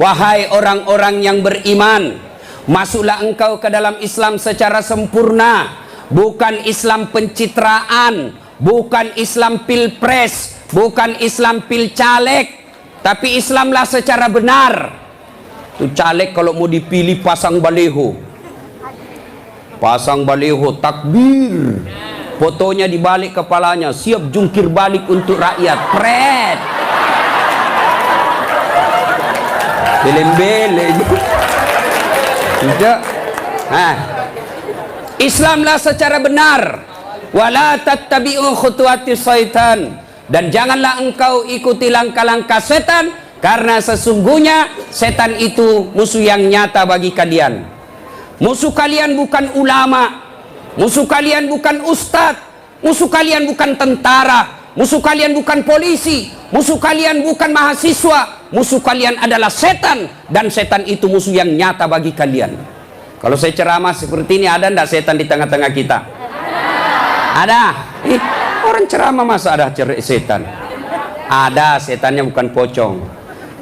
Wahai orang-orang yang beriman, masuklah engkau ke dalam Islam secara sempurna. Bukan Islam pencitraan, bukan Islam pilpres, bukan Islam pilcaleg, tapi Islamlah secara benar. Tuh caleg kalau mau dipilih pasang baliho, takbir, fotonya dibalik kepalanya, siap jungkir balik untuk rakyat, pret. Beleng-beleng tidak. Islamlah secara benar. Wala tattabi'u khutuwatis syaitan, dan janganlah engkau ikuti langkah-langkah setan, karena sesungguhnya setan itu musuh yang nyata bagi kalian. Musuh kalian bukan ulama, musuh kalian bukan ustadz, musuh kalian bukan tentara, musuh kalian bukan polisi, musuh kalian bukan mahasiswa, musuh kalian adalah setan, dan setan itu musuh yang nyata bagi kalian. Kalau saya ceramah seperti ini, ada enggak setan di tengah-tengah kita? Ada. Orang ceramah masa ada setan? Ada, setannya bukan pocong.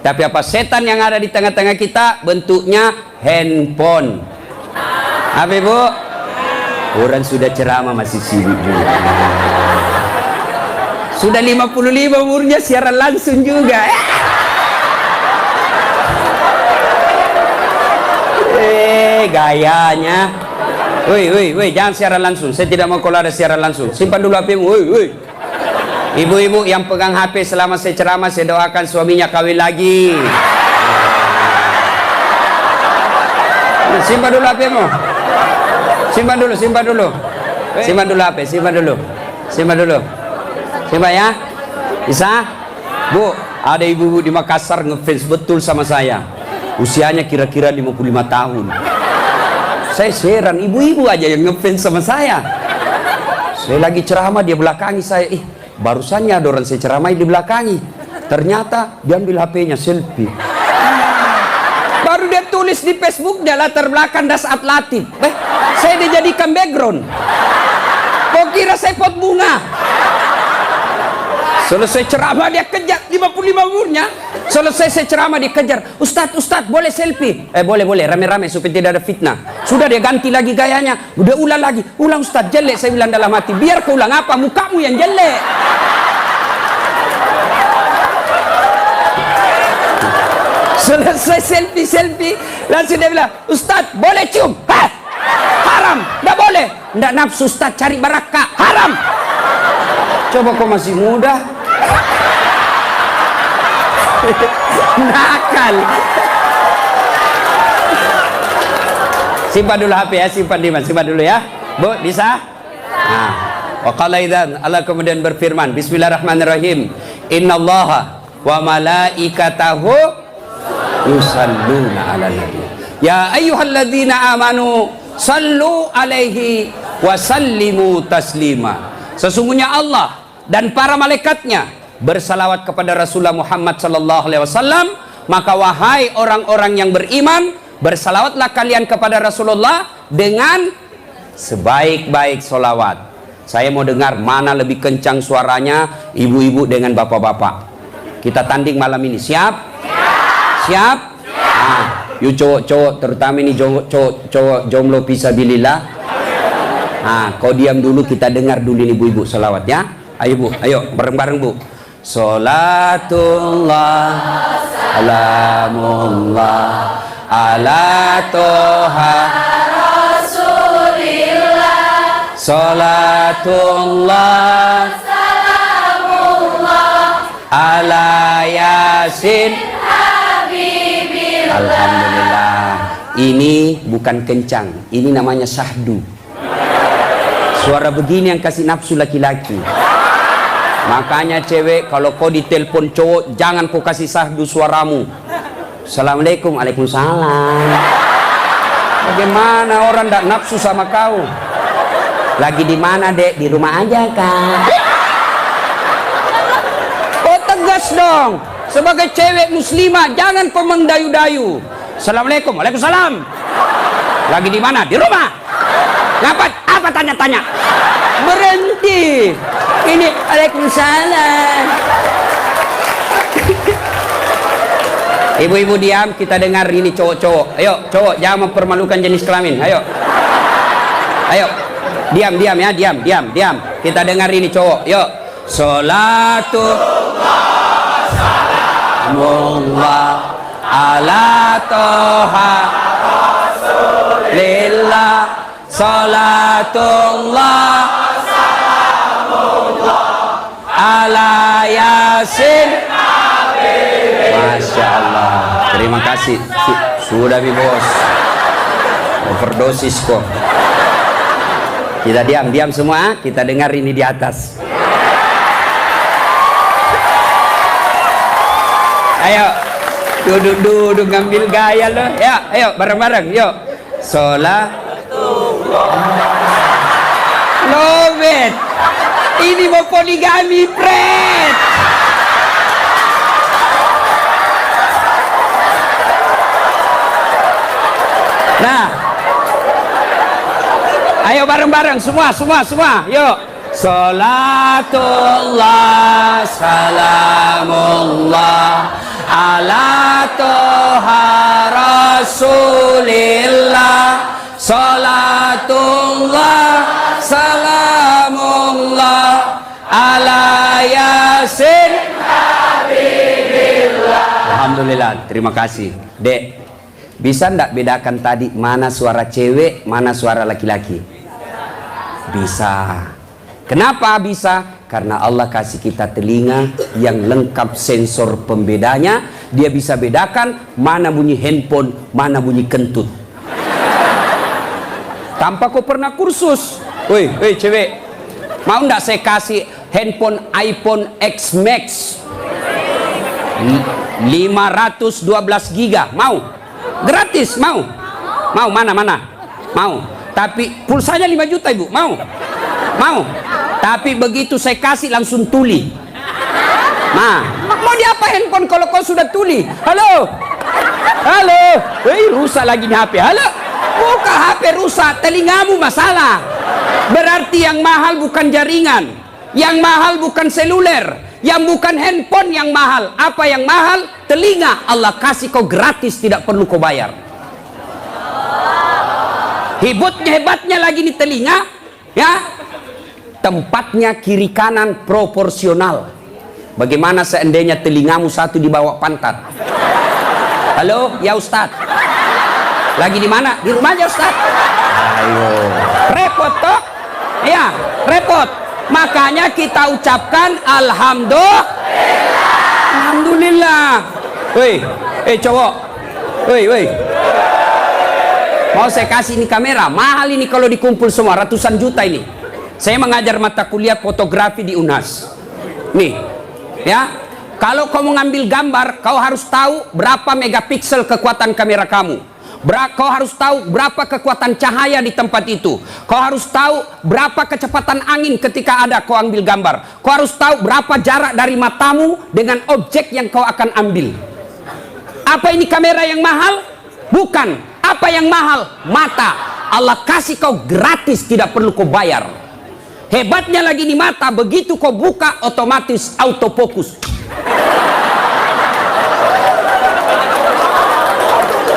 Tapi apa setan yang ada di tengah-tengah kita? Bentuknya handphone. Apa ibu? Orang sudah ceramah masih sibuk juga. Sudah 55 umurnya siaran langsung juga. Gayanya. Woi, jangan siaran langsung. Saya tidak mau kalau ada siaran langsung. Simpan dulu HP-mu. Woi. Ibu-ibu yang pegang HP selama saya ceramah, saya doakan suaminya kawin lagi. Simpan dulu HP-mu. Simpan dulu HP, simpan dulu ya. Bisa? Bu, ada ibu-ibu di Makassar ngefans betul sama saya. Usianya kira-kira 55 tahun. Saya heran, ibu-ibu aja yang ngefans sama saya. Saya lagi ceramah, dia belakangi saya. Barusannya ada orang saya ceramah di belakangi. Ternyata dia ambil HP-nya selfie. Baru dia tulis di Facebook, dia latar belakang Das Atlatif. Saya dijadikan background. Kok kira saya pot bunga? Selesai ceramah dia kejar, 55 umurnya. Selesai saya ceramah dia kejar, Ustadz boleh selfie? Boleh, rame-rame supaya tidak ada fitnah. Sudah dia ganti lagi gayanya, udah ulang lagi. Ulang Ustadz, jelek, saya bilang dalam hati. Biar kau ulang apa, mukamu yang jelek. Selesai selfie, langsung dia bilang, Ustadz boleh cium? Haram, tidak boleh. Tidak nafsu Ustadz, cari barakah, haram. Coba kau masih muda. Nakal. Simpan dulu HP ya, simpan dulu ya. Bu, bisa? Nah, wa qala idzan, Allah kemudian berfirman, Bismillahirrahmanirrahim. Innallaha wa malaikatahu yusalluna 'alan nabi. Ya ayyuhalladzina amanu sallu alaihi wa sallimu taslima. Sesungguhnya Allah dan para malaikatnya bersalawat kepada Rasulullah Muhammad sallallahu alaihi wasallam, maka wahai orang-orang yang beriman, bersalawatlah kalian kepada Rasulullah dengan sebaik-baik solawat. Saya mau dengar mana lebih kencang suaranya, ibu-ibu dengan bapak-bapak. Kita tanding malam ini, siap? Siap? Yuk cowok-cowok, terutama ini cowok jomblo fisabilillah. Kau diam dulu, kita dengar dulu ini ibu-ibu salawat ya. Ayo bu, ayo bareng-bareng bu. Salatullah salamullah ala toha rasulillah. Salatullah salamullah ala yasin habibillah. Alhamdulillah. Ini bukan kencang, ini namanya syahdu. Suara begini yang kasih nafsu laki-laki. Makanya cewek, kalau kau ditelepon cowok, jangan kau kasih syahdu suaramu. Assalamualaikum, waalaikumsalam. Bagaimana orang tak nafsu sama kau? Lagi di mana dek? Di rumah aja kak. Kau tegas dong. Sebagai cewek muslimah, jangan kau mendayu-dayu. Assalamualaikum, waalaikumsalam. Lagi di mana? Di rumah. Ngapain? Apa tanya-tanya? Berhenti. Ini waalaikumsalam. Ibu-ibu diam, kita dengar ini cowok-cowok. Ayo, cowok, jangan mempermalukan jenis kelamin. Ayo. Ayo. Diam ya, diam. Kita dengar ini cowok. Yuk. Salatu salamullah ala toha rasulillah. Salatullah salamullah ala yasin. Masya Allah. Terima kasih. Sudah bos. Overdosis kok. Kita diam semua, kita dengar ini di atas. Ayo, duduk ngambil gaya loh. Ya, ayo bareng-bareng, yuk. Love it. Ini mau poligami, Fred. Nah, ayo bareng-bareng semua, yuk. Salatullah salamullah ala toha rasulillah. Salatullah salamullah ala yasin habibillah. Alhamdulillah, terima kasih. Dek, bisa ndak bedakan tadi mana suara cewek, mana suara laki-laki? Bisa. Kenapa bisa? Karena Allah kasih kita telinga yang lengkap sensor pembedanya. Dia bisa bedakan mana bunyi handphone, mana bunyi kentut. Tanpa kau pernah kursus. Woi cewek, mau ndak saya kasih handphone iPhone X Max 512 giga? Mau? Gratis, mau? Mana? Mau. Tapi pulsanya 5 juta ibu, mau? Tapi begitu saya kasih langsung tuli. Nah, mau diapa handphone kalau kau sudah tuli? Halo, rusak lagi nih HP. Halo, buka HP rusak, telingamu masalah. Berarti yang mahal bukan jaringan, yang mahal bukan seluler, yang bukan handphone yang mahal. Apa yang mahal? Telinga. Allah kasih kau gratis, tidak perlu kau bayar. Hebatnya lagi nih telinga, ya. Tempatnya kiri kanan proporsional. Bagaimana seandainya telingamu satu di bawah pantat? Halo, ya Ustadz. Lagi di mana? Di rumahnya Ustadz. Ayo. Repot toh? Ya, repot. Makanya kita ucapkan Alhamdulillah. Woi, cowok. Woi. Mau saya kasih ini kamera, mahal ini kalau dikumpul semua, ratusan juta ini. Saya mengajar mata kuliah fotografi di UNAS. Nih, ya. Kalau kau mengambil gambar, kau harus tahu berapa megapiksel kekuatan kamera kamu. Kau harus tahu berapa kekuatan cahaya di tempat itu. Kau harus tahu berapa kecepatan angin ketika ada kau ambil gambar. Kau harus tahu berapa jarak dari matamu dengan objek yang kau akan ambil. Apa ini kamera yang mahal? Bukan. Apa yang mahal? Mata. Allah kasih kau gratis, tidak perlu kau bayar. Hebatnya lagi di mata, begitu kau buka otomatis autofokus.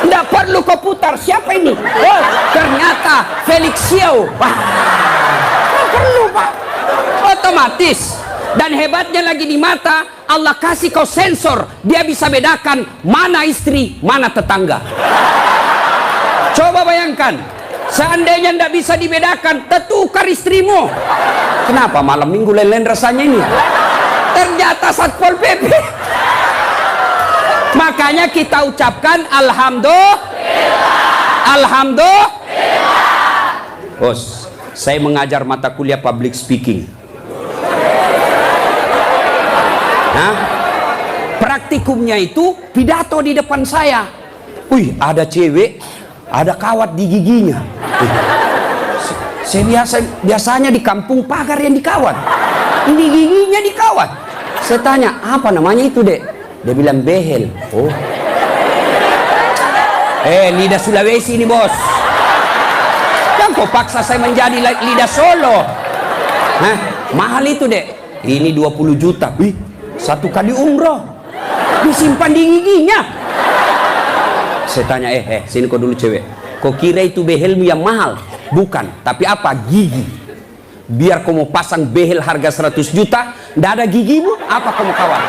Tidak perlu kau putar. Siapa ini? Oh, ternyata Felix Xiao. Tidak perlu Pak. Otomatis. Dan hebatnya lagi di mata, Allah kasih kau sensor. Dia bisa bedakan mana istri, mana tetangga. Coba bayangkan. Seandainya tidak bisa dibedakan, tertukar istrimu. Kenapa malam minggu lain-lain rasanya ini? Ternyata Satpol PP. Makanya kita ucapkan Alhamdulillah. Bos, saya mengajar mata kuliah public speaking. Nah, praktikumnya itu pidato di depan saya. Wih, ada cewek, ada kawat di giginya. Saya biasanya di kampung pagar yang dikawat, ini giginya dikawat. Saya tanya, apa namanya itu dek? Dia bilang behel. Oh, lidah Sulawesi ini bos. Yang kau paksa saya menjadi lidah Solo. Hah? Mahal itu dek. Ini 20 juta. Wih, 1 kali umroh disimpan di giginya. Saya tanya, sini kau dulu cewek. Kau kira itu behelmu yang mahal? Bukan, tapi apa? Gigi. Biar kau mau pasang behel harga 100 juta, ndak ada gigimu, apa kau mau kawal?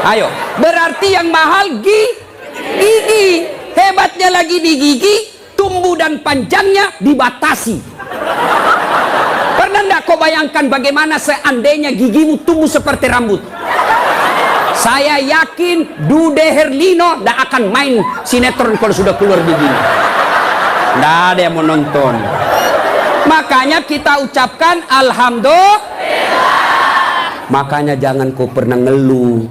Ayo, berarti yang mahal gigi. Hebatnya lagi di gigi, tumbuh dan panjangnya dibatasi. Pernah ndak kau bayangkan bagaimana seandainya gigimu tumbuh seperti rambut? Saya yakin Dude Herlino ndak akan main sinetron kalau sudah keluar giginya. Ndak ada yang mau nonton. Makanya kita ucapkan alhamdulillah. Makanya jangan kau pernah ngeluh,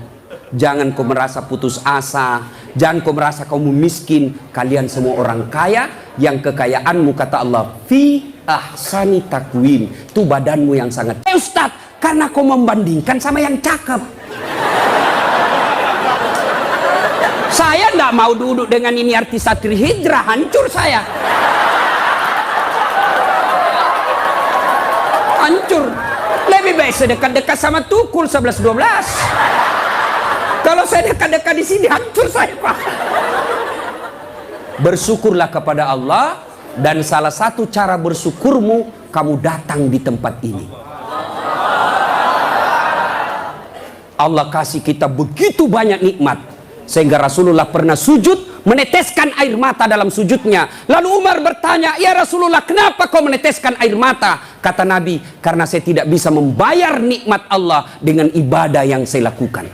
jangan kau merasa putus asa, jangan kau merasa kamu miskin. Kalian semua orang kaya, yang kekayaanmu kata Allah fi ahsani takwim, itu badanmu yang sangat. Ustaz, karena kau membandingkan sama yang cakep. Saya nggak mau duduk dengan ini artis Satri Hijrah, hancur saya. Hancur. Lebih baik saya dekat-dekat sama Tukul 11-12. Kalau saya dekat-dekat di sini hancur saya, Pak. Bersyukurlah kepada Allah, dan salah satu cara bersyukurmu kamu datang di tempat ini. Allah kasih kita begitu banyak nikmat sehingga Rasulullah pernah sujud meneteskan air mata dalam sujudnya. Lalu Umar bertanya, "Ya Rasulullah, kenapa kau meneteskan air mata?" Kata Nabi, "Karena saya tidak bisa membayar nikmat Allah dengan ibadah yang saya lakukan."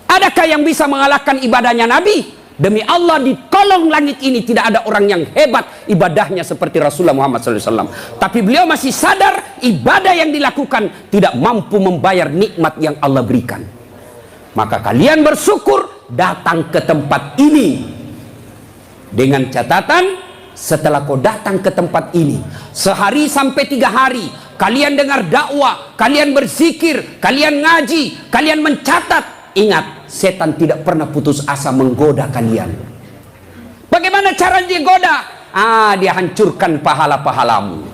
Adakah yang bisa mengalahkan ibadahnya Nabi? Demi Allah, di kolong langit ini tidak ada orang yang hebat ibadahnya seperti Rasulullah Muhammad SAW. Tapi beliau masih sadar ibadah yang dilakukan tidak mampu membayar nikmat yang Allah berikan. Maka kalian bersyukur datang ke tempat ini. Dengan catatan, setelah kau datang ke tempat ini, sehari sampai 3 hari, kalian dengar dakwah, kalian berzikir, kalian ngaji, kalian mencatat. Ingat, setan tidak pernah putus asa menggoda kalian. Bagaimana cara dia goda? Dia hancurkan pahala-pahalamu.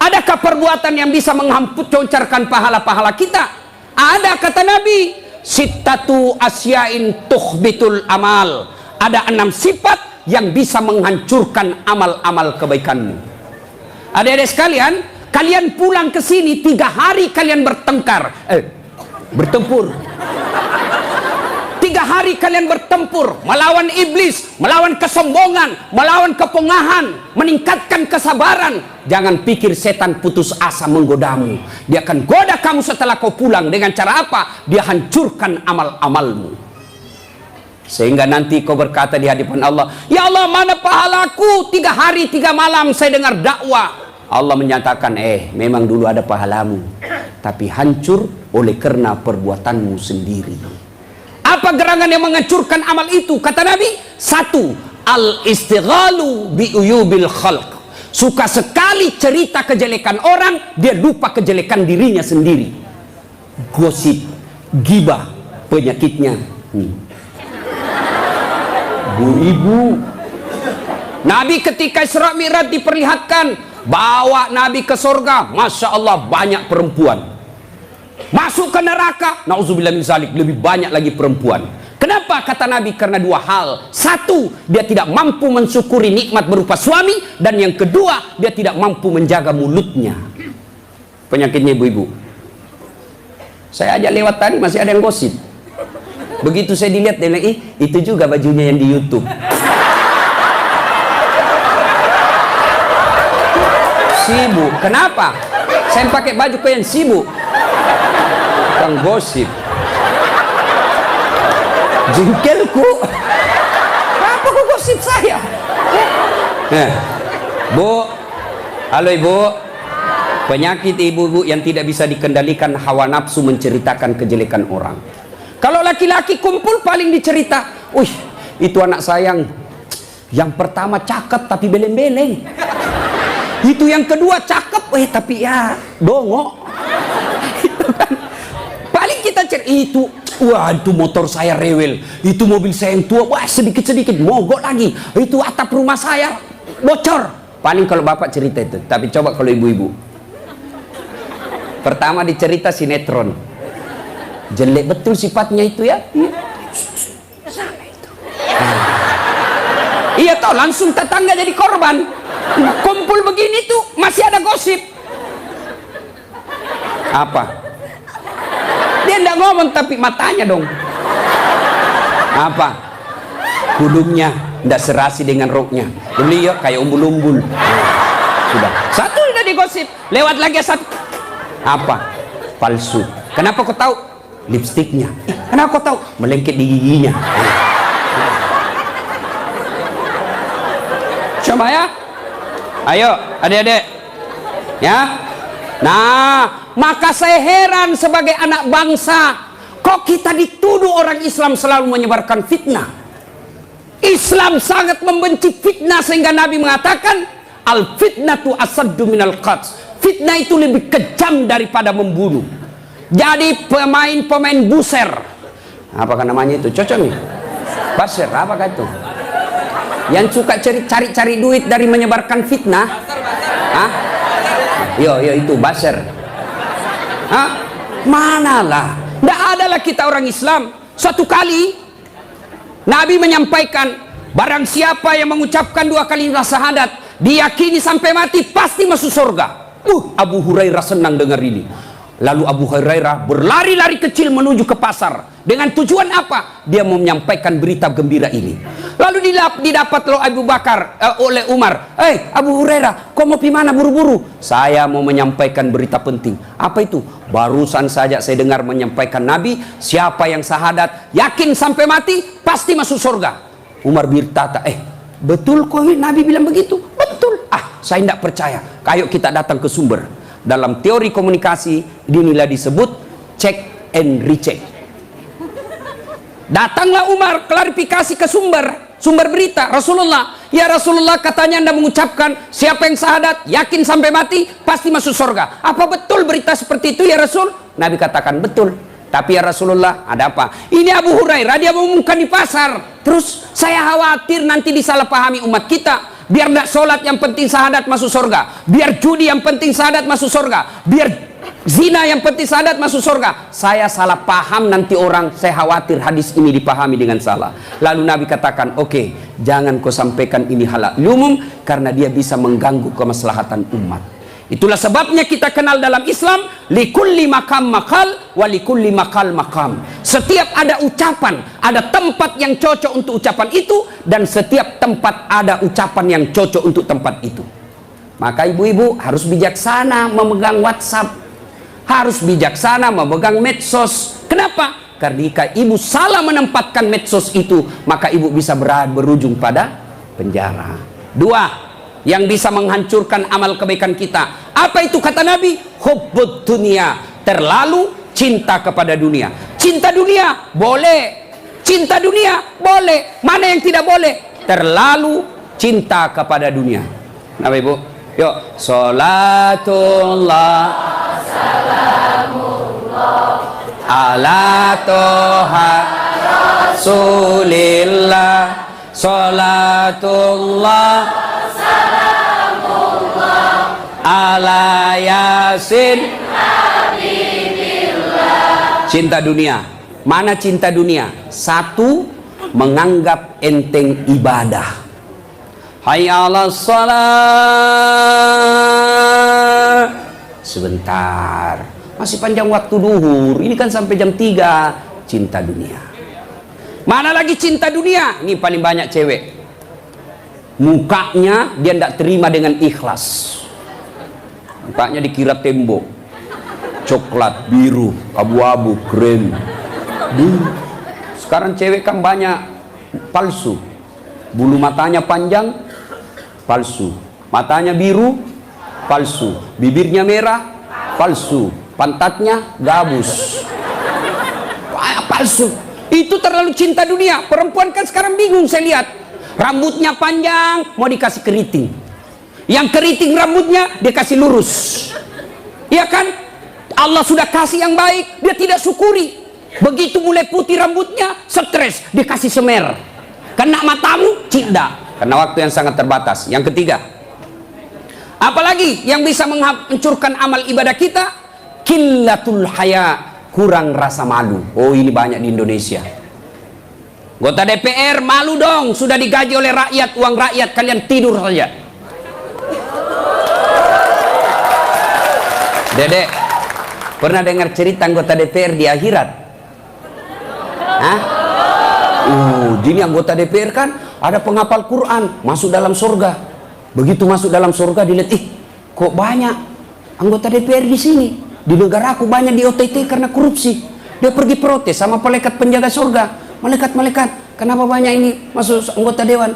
Adakah perbuatan yang bisa menghancurkan pahala-pahala kita? Ada, kata Nabi. Sittatu asyain tuhbitul amal. Ada 6 sifat yang bisa menghancurkan amal-amal kebaikanmu. Adik-adik sekalian, kalian pulang ke sini 3 hari kalian bertempur. 3 hari kalian bertempur melawan iblis, melawan kesombongan, melawan kepongahan, meningkatkan kesabaran. Jangan pikir setan putus asa menggodamu. Dia akan goda kamu setelah kau pulang. Dengan cara apa? Dia hancurkan amal-amalmu. Sehingga nanti kau berkata di hadapan Allah, "Ya Allah, mana pahalaku? 3 hari 3 malam saya dengar dakwah." Allah menyatakan, memang dulu ada pahalamu, tapi hancur oleh karena perbuatanmu sendiri. Apa gerangan yang menghancurkan amal itu? Kata Nabi, 1, al-istighalu bi'uyubil khalq. Suka sekali cerita kejelekan orang, dia lupa kejelekan dirinya sendiri. Gosip, gibah, penyakitnya. Bu ibu, Nabi ketika Isra Mi'raj diperlihatkan, bawa Nabi ke surga, Masya Allah banyak perempuan. Masuk ke neraka, na'udzubillah min zalik, lebih banyak lagi perempuan. Kenapa? Kata Nabi, karena 2 hal. 1, dia tidak mampu mensyukuri nikmat berupa suami. Dan yang kedua, dia tidak mampu menjaga mulutnya. Penyakitnya ibu-ibu. Saya aja lewat tadi masih ada yang gosip. Begitu saya dilihat, dia bilang, itu juga bajunya yang di YouTube. Sibuk. Kenapa? Saya pakai baju kau yang sibuk. Kang gosip. Jengkelku. Apa kau gosip saya? Bu, halo ibu. Penyakit ibu-ibu yang tidak bisa dikendalikan hawa nafsu menceritakan kejelekan orang. Kalau laki-laki kumpul paling dicerita, "Wih, itu anak sayang. Yang pertama cakep tapi beleng-beleng. Itu yang kedua cakep, tapi ya dongok." Itu kan. Paling kita cerita itu, wah itu motor saya rewel, itu mobil saya yang tua, wah sedikit-sedikit mogok lagi, itu atap rumah saya bocor. Paling kalau bapak cerita itu. Tapi coba kalau ibu-ibu, pertama dicerita sinetron, jelek betul sifatnya itu ya. Sama itu. Iya toh, langsung tetangga jadi korban. Kumpul begini tuh masih ada gosip. Apa? Dia enggak ngomong tapi matanya dong. Apa? Hidungnya enggak serasi dengan roknya. Beliau kayak umbul-umbul. Sudah. Satu udah digosip. Lewat lagi satu. Apa? Palsu. Kenapa kau tahu? Lipstiknya. Kenapa kau tahu? Melengket di giginya. Coba ya. Ayo, adik-adik. Ya. Nah, maka saya heran sebagai anak bangsa, kok kita dituduh orang Islam selalu menyebarkan fitnah. Islam sangat membenci fitnah sehingga Nabi mengatakan, al fitnatu asaddu minal qatl. Fitnah itu lebih kejam daripada membunuh. Jadi pemain buser, apakah namanya itu? Cocok nih. Buser, apakah itu? Yang suka cari duit dari menyebarkan fitnah. Hah? Yo itu buser. Hah? Manalah. Tidak adalah kita orang Islam. Suatu kali Nabi menyampaikan, barang siapa yang mengucapkan 2 kali syahadat, diyakini sampai mati pasti masuk surga. Abu Hurairah senang dengar ini. Lalu Abu Hurairah berlari-lari kecil menuju ke pasar. Dengan tujuan apa? Dia mau menyampaikan berita gembira ini. Lalu didapat oleh Umar. Abu Hurairah, kau mau gimana buru-buru? Saya mau menyampaikan berita penting. Apa itu? Barusan saja saya dengar menyampaikan Nabi, siapa yang syahadat, yakin sampai mati, pasti masuk surga. Umar berkata, betul kok Nabi bilang begitu? Betul. Saya tidak percaya. Ayo kita datang ke sumber. Dalam teori komunikasi dinilai disebut check and recheck. Datanglah Umar klarifikasi ke sumber berita Rasulullah. Ya Rasulullah, katanya Anda mengucapkan siapa yang syahadat yakin sampai mati pasti masuk surga. Apa betul berita seperti itu ya Rasul? Nabi katakan betul. Tapi ya Rasulullah, ada apa? Ini Abu Hurairah, dia mengumumkan di pasar. Terus saya khawatir nanti disalahpahami umat kita. Biar tidak sholat yang penting syahadat masuk surga. Biar judi yang penting syahadat masuk surga. Biar zina yang penting syahadat masuk surga. Saya salah paham nanti orang, saya khawatir hadis ini dipahami dengan salah. Lalu Nabi katakan, oke, jangan kau sampaikan ini halal umum, karena dia bisa mengganggu kemaslahatan umat. Itulah sebabnya kita kenal dalam Islam, likulli makam makal, wa likulli makal makam. Setiap ada ucapan, ada tempat yang cocok untuk ucapan itu, dan setiap tempat ada ucapan yang cocok untuk tempat itu. Maka ibu-ibu harus bijaksana memegang WhatsApp, harus bijaksana memegang medsos. Kenapa? Karena jika ibu salah menempatkan medsos itu, maka ibu bisa berujung pada penjara. 2. Yang bisa menghancurkan amal kebaikan kita. Apa itu kata Nabi? Hubbud dunia, terlalu cinta kepada dunia. Cinta dunia boleh, cinta dunia boleh. Mana yang tidak boleh? Terlalu cinta kepada dunia. Nah ibu, yuk. Salatullah salamullah ala toha rasulillah. Salatullah ala yasin habibillah. Cinta dunia. Mana cinta dunia? 1, menganggap enteng ibadah. Hayya 'alas shalah. Sebentar, masih panjang waktu duhur. Ini kan sampai jam 3. Cinta dunia. Mana lagi cinta dunia? Ini paling banyak cewek. Mukanya dia tidak terima dengan ikhlas. Mukanya dikira tembok, coklat, biru, abu-abu, krem. Sekarang cewek kan banyak palsu. Bulu matanya panjang, palsu. Matanya biru, palsu. Bibirnya merah, palsu. Pantatnya gabus, palsu. Itu terlalu cinta dunia. Perempuan kan sekarang bingung saya lihat. Rambutnya panjang, mau dikasih keriting. Yang keriting rambutnya dia kasih lurus. Iya kan? Allah sudah kasih yang baik, dia tidak syukuri. Begitu mulai putih rambutnya, stres, dia kasih semer. Kena matamu, tidak. Karena waktu yang sangat terbatas. Yang ketiga, apalagi yang bisa menghancurkan amal ibadah kita? Qillatul haya, kurang rasa malu. Oh, ini banyak di Indonesia. Anggota DPR malu dong, sudah digaji oleh rakyat, uang rakyat, kalian tidur saja. Dedek, pernah dengar cerita anggota DPR di akhirat? Hah? Jadi anggota DPR kan ada penghafal Quran, masuk dalam surga. Begitu masuk dalam surga dilihat, kok banyak anggota DPR di sini? Di negara aku banyak di OTT karena korupsi. Dia pergi protes sama malaikat penjaga surga. Malaikat, kenapa banyak ini masuk anggota dewan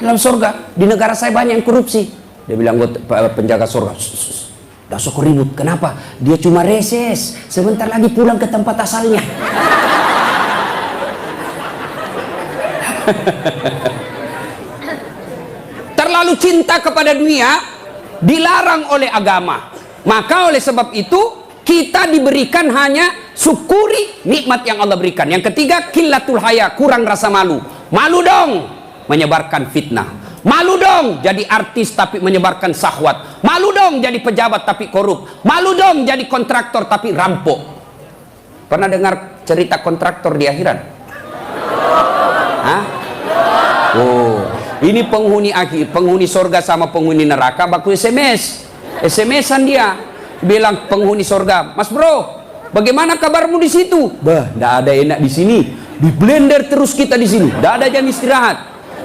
dalam surga? Di negara saya banyak yang korupsi. Dia bilang anggota penjaga surga, dah sok ribut. Kenapa? Dia cuma reses. Sebentar lagi pulang ke tempat asalnya. Terlalu cinta kepada dunia dilarang oleh agama. Maka oleh sebab itu kita diberikan hanya syukuri nikmat yang Allah berikan. Yang ketiga, qillatul haya, kurang rasa malu. Malu dong menyebarkan fitnah. Malu dong jadi artis tapi menyebarkan syahwat. Malu dong jadi pejabat tapi korup. Malu dong jadi kontraktor tapi rampok. Pernah dengar cerita kontraktor di akhirat? Hah? Ini penghuni surga sama penghuni neraka baku SMS-an dia. Bilang penghuni surga, "Mas bro, bagaimana kabarmu di situ?" "Bah, nggak ada enak di sini. Di blender terus kita di sini. Nggak ada jam istirahat."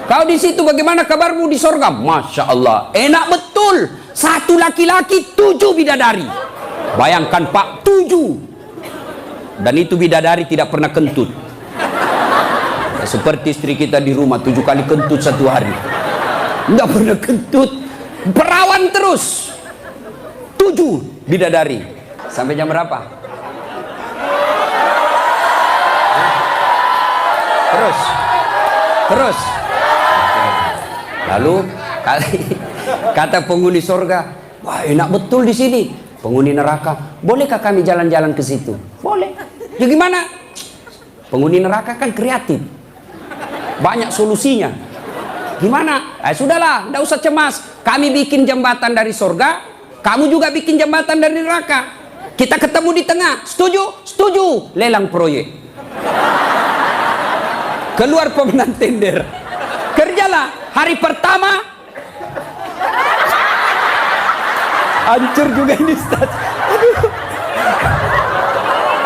"Kau di situ bagaimana kabarmu di surga?" "Masya Allah, enak betul. Satu laki-laki, 7 bidadari." Bayangkan Pak, 7. Dan itu bidadari tidak pernah kentut. Seperti istri kita di rumah 7 kali kentut satu hari. Nggak pernah kentut. Perawan terus. 7 bidadari. Sampai jam berapa? Terus. Lalu kata penghuni surga, "Wah, enak betul di sini." Penghuni neraka, "Bolehkah kami jalan-jalan ke situ?" "Boleh." "Ya gimana?" Penghuni neraka kan kreatif. Banyak solusinya. "Gimana?" Sudahlah, enggak usah cemas. Kami bikin jembatan dari surga, kamu juga bikin jembatan dari neraka. Kita ketemu di tengah. Setuju? Setuju. Lelang proyek. Keluar pemenang tender. Kerjalah. Hari pertama hancur juga ini, Ustaz. Aduh.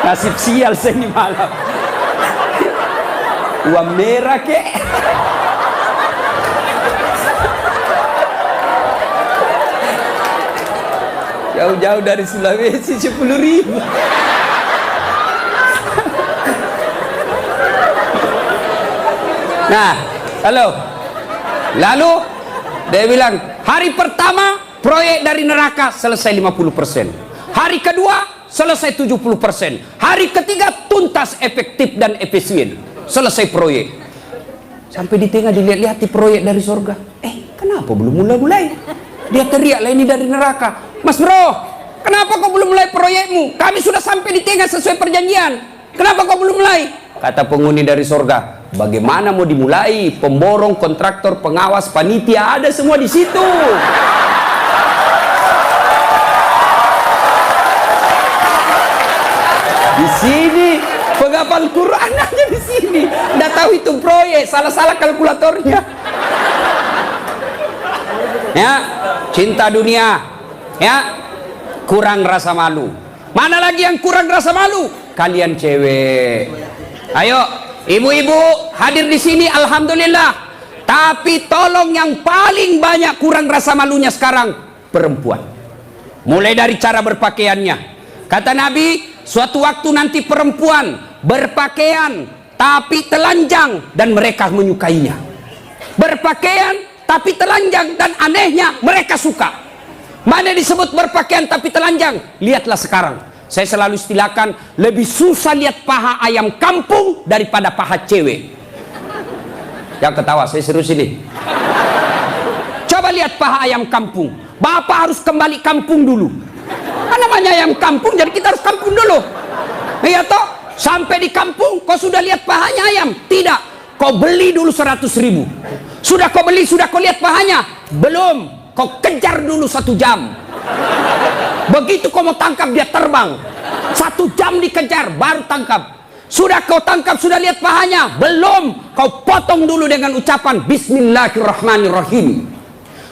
Nasib sial saya ini malam. Uang merah kek. Jauh-jauh dari Sulawesi 10.000. Nah, lalu dia bilang, hari pertama proyek dari neraka selesai 50%. Hari kedua selesai 70%. Hari ketiga tuntas, efektif dan efisien. Selesai proyek. Sampai di tengah dilihat-lihat di proyek dari surga. Kenapa belum mulai-mulai? Dia teriak, "Lah ini dari neraka." "Mas bro, kenapa kau belum mulai proyekmu? Kami sudah sampai di tengah sesuai perjanjian. Kenapa kau belum mulai?" Kata penghuni dari surga, "Bagaimana mau dimulai? Pemborong, kontraktor, pengawas, panitia ada semua di situ." Di sini penghafal Quran aja di sini. Nggak tahu itu proyek, salah-salah kalkulatornya. Ya, cinta dunia. Ya, kurang rasa malu. Mana lagi yang kurang rasa malu? Kalian cewek. Ayo, ibu-ibu hadir di sini, alhamdulillah. Tapi tolong yang paling banyak kurang rasa malunya sekarang perempuan. Mulai dari cara berpakaiannya. Kata Nabi, suatu waktu nanti perempuan berpakaian tapi telanjang dan mereka menyukainya. Berpakaian tapi telanjang dan anehnya mereka suka. Mana disebut berpakaian tapi telanjang? Lihatlah sekarang. Saya selalu istilahkan, lebih susah lihat paha ayam kampung daripada paha cewek. Jangan ketawa, saya serius ini. Coba lihat paha ayam kampung. Bapak harus kembali kampung dulu. Namanya ayam kampung, jadi kita harus kampung dulu. Iya toh? Sampai di kampung, kau sudah lihat pahanya ayam? Tidak. Kau beli dulu 100.000. Sudah kau beli, sudah kau lihat pahanya? Belum. Kau kejar dulu 1 jam. Begitu kau mau tangkap, dia terbang. 1 jam dikejar, baru tangkap. Sudah kau tangkap, sudah lihat pahanya? Belum. Kau potong dulu dengan ucapan Bismillahirrahmanirrahim.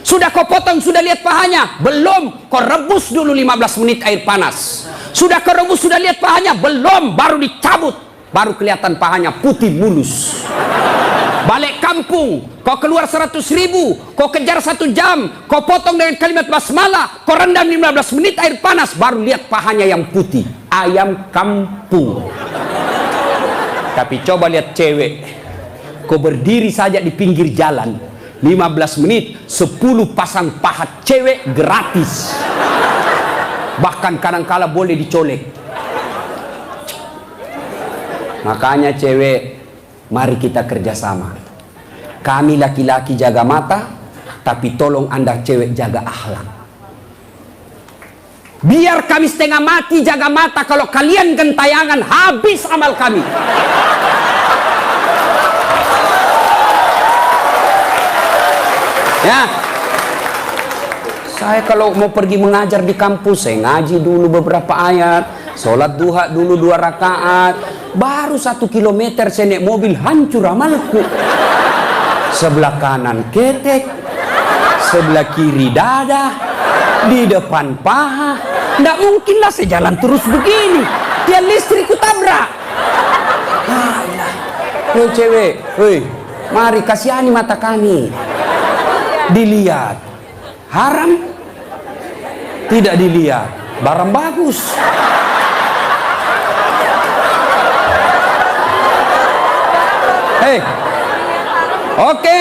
Sudah kau potong, sudah lihat pahanya? Belum. Kau rebus dulu 15 menit air panas. Sudah kau rebus, sudah lihat pahanya? Belum. Baru dicabut, baru kelihatan pahanya putih mulus. Balik kampung, kau keluar 100.000, kau kejar 1 jam, kau potong dengan kalimat basmalah, kau rendam 15 menit air panas, baru lihat pahanya yang putih. Ayam kampung. Tapi coba lihat cewek, kau berdiri saja di pinggir jalan 15 menit, 10 pasang paha cewek gratis. Bahkan kadang-kala boleh dicolek. Makanya cewek, mari kita kerjasama. Kami laki-laki jaga mata, tapi tolong Anda cewek jaga akhlak. Biar kami setengah mati jaga mata, kalau kalian gentayangan habis amal kami. Ya, saya kalau mau pergi mengajar di kampus, saya ngaji dulu beberapa ayat, sholat duha dulu 2 rakaat, baru 1 kilometer saya naik mobil, hancur amalku. Sebelah kanan ketek, sebelah kiri dada, di depan paha. Nggak mungkin lah saya jalan terus begini, tiang listrik ku tabrak. Hei cewek, hei, mari kasihani mata kami. Dilihat haram, tidak dilihat barang bagus. Hei, oke,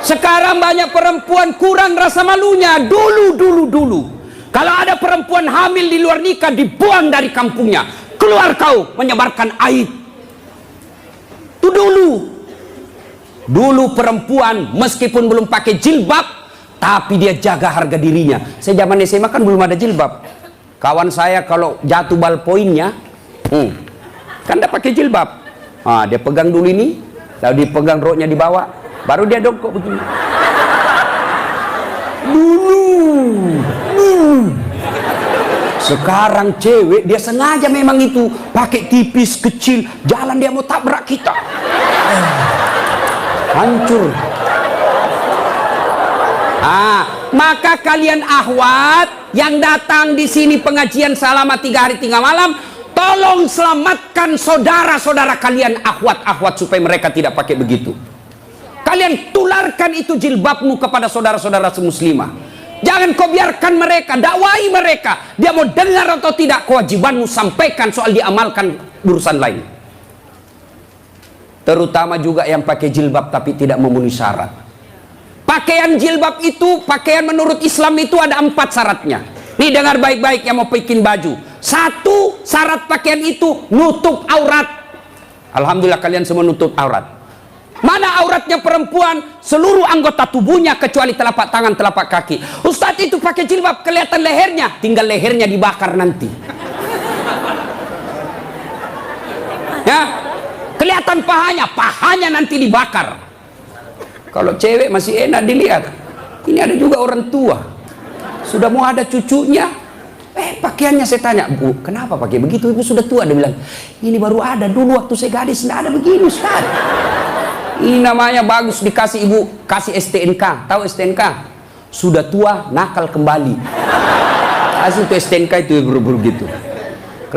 sekarang banyak perempuan kurang rasa malunya. Dulu kalau ada perempuan hamil di luar nikah, dibuang dari kampungnya. Keluar kau menyebarkan aib. Itu dulu perempuan meskipun belum pakai jilbab, tapi dia jaga harga dirinya. Saya zaman SMA kan belum ada jilbab. Kawan saya kalau jatuh ballpointnya, kan dia pakai jilbab. Dia pegang dulu ini, lalu dipegang roknya di bawah, baru dia dongkok begini. Dulu. Sekarang cewek dia sengaja memang itu pakai tipis kecil, jalan dia mau tabrak kita. Hancur. Maka kalian akhwat yang datang di sini pengajian selama 3 hari 3 malam, tolong selamatkan saudara-saudara kalian akhwat-akhwat supaya mereka tidak pakai begitu. Kalian tularkan itu jilbabmu kepada saudara-saudara semuslimah. Jangan kau biarkan mereka, dakwai mereka. Dia mau dengar atau tidak, kewajibanmu sampaikan, soal diamalkan urusan lain. Terutama juga yang pakai jilbab tapi tidak memenuhi syarat. Pakaian jilbab itu, pakaian menurut Islam itu ada 4 syaratnya. Nih dengar baik-baik yang mau bikin baju. 1 syarat pakaian itu nutup aurat. Alhamdulillah kalian semua nutup aurat. Mana auratnya perempuan? Seluruh anggota tubuhnya kecuali telapak tangan, telapak kaki. Ustadz itu pakai jilbab kelihatan lehernya, tinggal lehernya dibakar nanti. Ya, kelihatan pahanya nanti dibakar. Kalau cewek masih enak dilihat. Ini ada juga orang tua, sudah mau ada cucunya, pakaiannya saya tanya, Bu, kenapa pakai begitu? Ibu sudah tua. Dia bilang, ini baru ada, dulu waktu saya gadis tidak ada begini, Ustaz. Ini namanya bagus dikasih ibu, kasih STNK. Tahu STNK? Sudah tua, nakal kembali. Kasih itu STNK itu buru-buru gitu.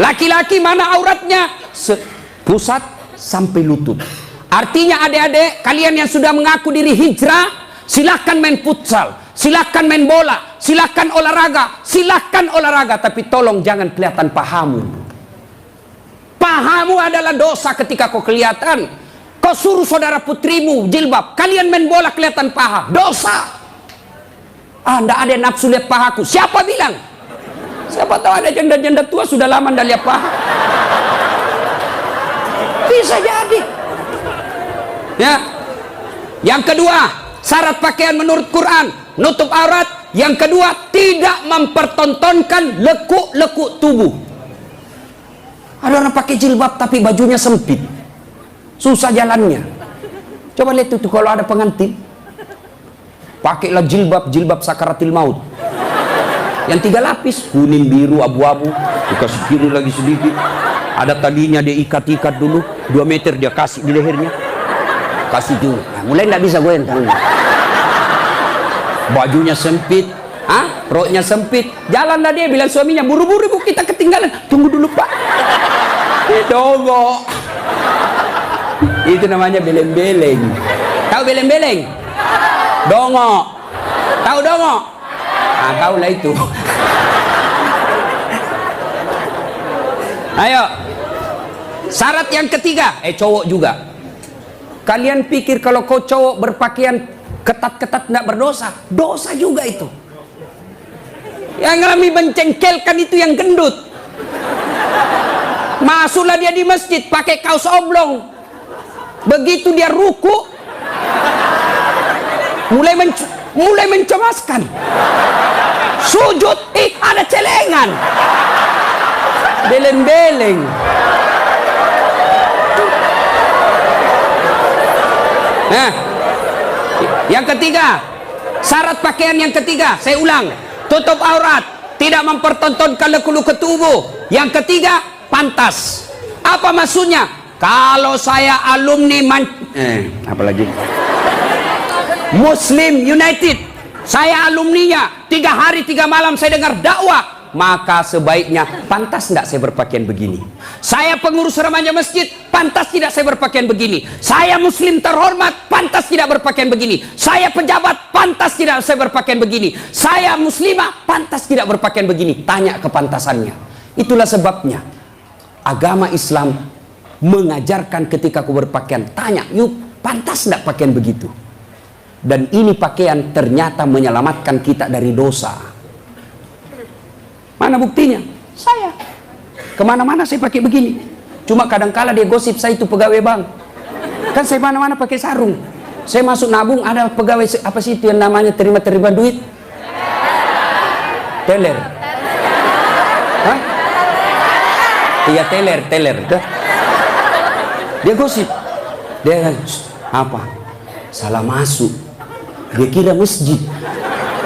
Laki-laki mana auratnya? Pusat sampai lutut. Artinya adik-adik, kalian yang sudah mengaku diri hijrah, silahkan main futsal, silahkan main bola, silahkan olahraga, tapi tolong jangan kelihatan pahamu. Pahamu adalah dosa ketika kau kelihatan. Kau suruh saudara putrimu jilbab, kalian main bola kelihatan paha, dosa. Ndak ada nafsu lihat pahaku. Siapa bilang? Siapa tahu ada janda-janda tua sudah lama ndak lihat paha. Bisa jadi. Ya. Yang kedua, syarat pakaian menurut Quran, nutup aurat. Yang kedua, tidak mempertontonkan lekuk-lekuk tubuh. Ada orang pakai jilbab tapi bajunya sempit, susah jalannya. Coba lihat itu kalau ada pengantin, pakailah jilbab sakaratil maut yang 3 lapis, kuning, biru, abu-abu, dikasih kiri lagi sedikit, Ada talinya dia ikat-ikat dulu 2 meter dia kasih di lehernya. Kasih dulu. Nah, mulai nggak bisa gue yang bajunya sempit, roknya sempit. Jalanlah dia bilang suaminya, buru-buru ibu kita ketinggalan. Tunggu dulu pak. Dongo. Itu namanya beleng-beleng. Tahu beleng-beleng? Dongo. Tahu dongo? Nah, tahu lah itu. Ayo. Syarat yang ketiga, cowok juga. Kalian pikir kalau kau cowok berpakaian ketat-ketat tidak berdosa? Dosa juga itu. Yang kami mencengkelkan itu yang gendut. Masuklah dia di masjid pakai kaos oblong. Begitu dia ruku, mulai mencemaskan. Sujud, ada celengan. Beleng-beleng. Nah, yang ketiga, syarat pakaian yang ketiga, saya ulang, tutup aurat, tidak mempertontonkan lekuk-lekuk tubuh. Yang ketiga, pantas. Apa maksudnya? Kalau saya alumni apalagi Muslim United, saya alumninya, 3 hari 3 malam saya dengar dakwah, maka sebaiknya pantas tidak saya berpakaian begini. Saya pengurus remaja masjid, pantas tidak saya berpakaian begini. Saya muslim terhormat, pantas tidak berpakaian begini. Saya pejabat, pantas tidak saya berpakaian begini. Saya muslimah, pantas tidak berpakaian begini. Tanya kepantasannya. Itulah sebabnya agama Islam mengajarkan ketika aku berpakaian, tanya, yuk pantas tidak pakaian begitu. Dan ini pakaian ternyata menyelamatkan kita dari dosa. Mana buktinya? Saya kemana-mana saya pakai begini. Cuma kadang-kala dia gosip saya itu pegawai bank. Kan saya mana-mana pakai sarung. Saya masuk nabung, ada pegawai apa sih itu yang namanya terima duit? Teller. Hah? Iya teller. Dia gosip. Dia apa? Salah masuk. Dia kira masjid.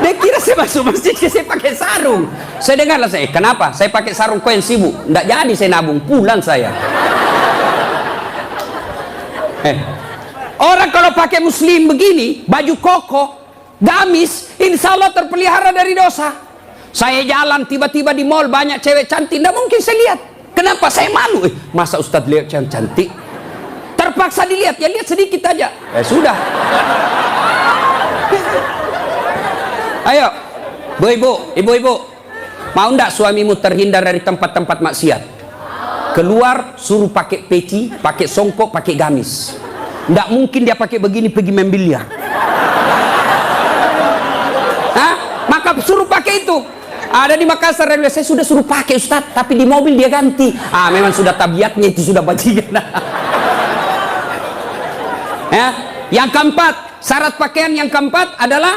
Dia kira saya masuk masjid, saya pakai sarung. Saya dengarlah saya, kenapa? Saya pakai sarung koin sibuk. Nggak jadi saya nabung, pulang saya. Orang kalau pakai muslim begini, baju koko, gamis, insya Allah terpelihara dari dosa. Saya jalan tiba-tiba di mall banyak cewek cantik, nggak mungkin saya lihat. Kenapa? Saya malu. Masa Ustadz lihat yang cantik? Terpaksa dilihat, ya lihat sedikit aja. Sudah. Ayo, ibu-ibu, mau ndak suamimu terhindar dari tempat-tempat maksiat? Keluar, suruh pakai peci, pakai songkok, pakai gamis. Ndak mungkin dia pakai begini pergi main biliar. Maka suruh pakai itu. Ada di Makassar, saya sudah suruh pakai Ustadz, tapi di mobil dia ganti. Memang sudah tabiatnya itu, sudah bajingan. Yang keempat, syarat pakaian yang keempat adalah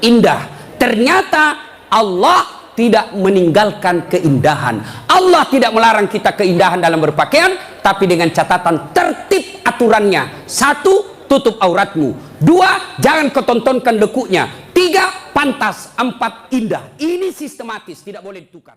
indah. Ternyata Allah tidak meninggalkan keindahan. Allah tidak melarang kita keindahan dalam berpakaian, tapi dengan catatan tertib aturannya. 1, tutup auratmu. 2, jangan ketontonkan lekuknya. 3, pantas. 4, indah. Ini sistematis, tidak boleh ditukar.